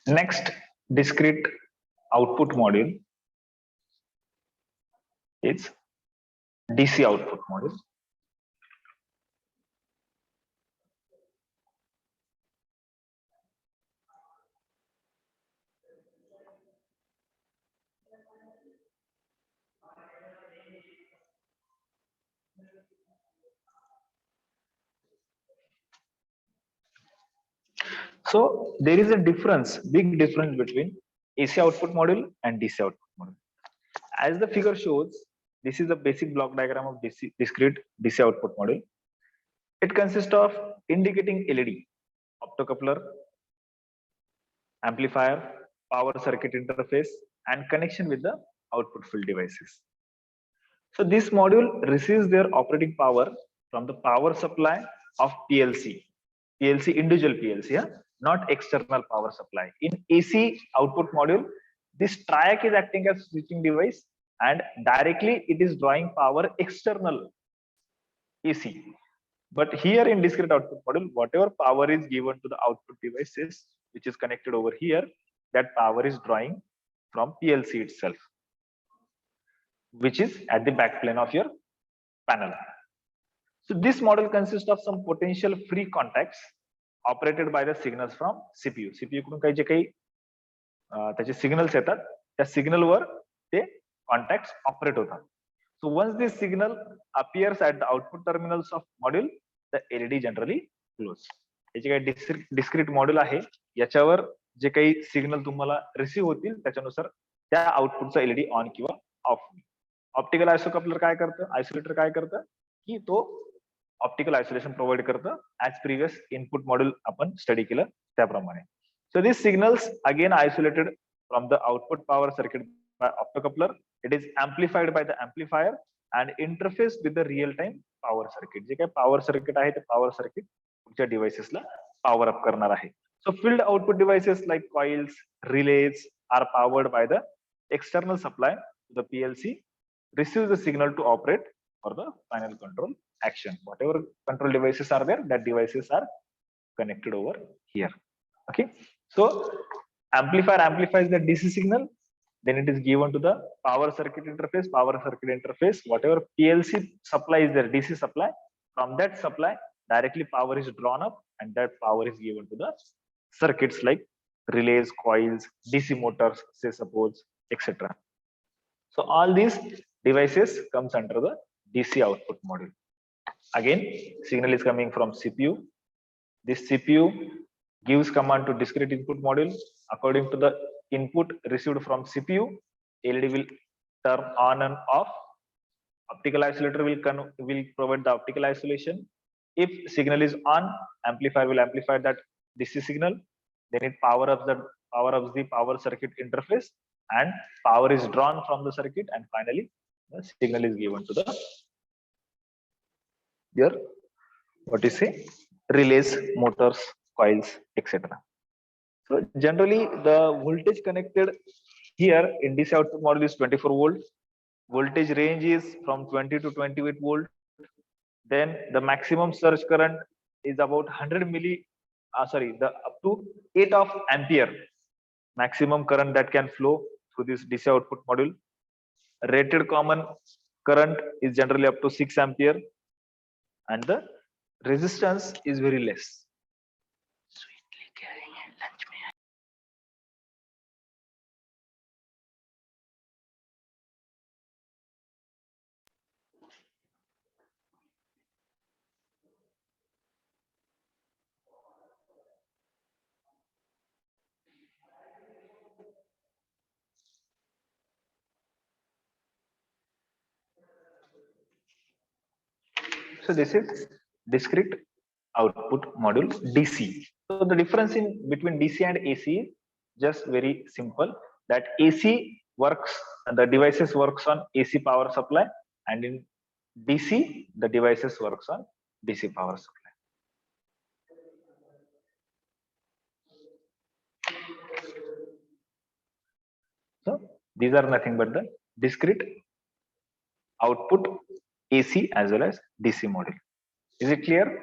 Next discrete output module is DC output module. So there is a difference, big difference between AC output module and DC output module. As the figure shows, this is a basic block diagram of discrete DC output module. It consists of indicating LED, optocoupler, amplifier, power circuit interface, and connection with the output field devices. So this module receives their operating power from the power supply of PLC, individual PLC, yeah? Not external power supply. In AC output module, this triac is acting as switching device and directly it is drawing power external AC. But here in discrete output module, whatever power is given to the output devices, which is connected over here, that power is drawing from PLC itself, which is at the back plane of your panel. So this model consists of some potential free contacts operated by the signals from CPU. CPU कडून काही जे काही त्याचे signals येतात, त्या signal वर ते contacts operate होतात. So once this signal appears at the output terminals of module, the LED generally glows. याचे काही discrete module आहे, याच्यावर जे काही signal तुम्हाला receive होतील त्याच्यानुसार त्या आउटपुटचा LED ऑन किंवा ऑफ होईल. ऑप्टिकल आयसोकपलर काय करतं, आयसोलेटर काय करतं की तो ऑप्टिकल आयसोलेशन प्रोव्हाइड करतं ऍज प्रिव्हियस इनपुट मॉड्यूल आपण स्टडी केलं त्याप्रमाणे. So these signals again isolated from the output power circuit by optocoupler. It is amplified by the amplifier and interfaced with the real time power circuit. जे काही power circuit आहे ते power circuit तुमच्या devices ला power up करणार आहे. So field output devices like coils, relays are powered by the external supply to the PLC, receives the signal to operate for the final control action. Whatever control devices are there, that devices are connected over here. Okay, so amplifier amplifies the DC signal, then it is given to the power circuit interface. Whatever PLC supply is there, DC supply, from that supply directly power is drawn up and that power is given to the circuits like relays, coils, DC motors, say suppose, etc. So all these devices comes under the DC output module. Again, signal is coming from CPU. This CPU gives command to discrete input module. According to the input received from CPU, LED will turn on and off. Optical isolator will provide the optical isolation. If signal is on, amplifier will amplify that DC signal. Then it power ups the power circuit interface, and power is drawn from the circuit, and finally the signal is given to the your relays, motors, coils, etc. So generally the voltage connected here in DC output module is 24 volt. Voltage range is from 20 to 28 volt. Then the maximum surge current is about 100 up to 8 of ampere maximum current that can flow through this DC output module. Rated common current is generally up to 6 ampere, and the resistance is very less. So this is discrete output module DC. So the difference in between DC and AC is just very simple, that AC works, the devices works on AC power supply, and in DC the devices works on DC power supply. So these are nothing but the discrete output AC as well as DC module. Is it clear?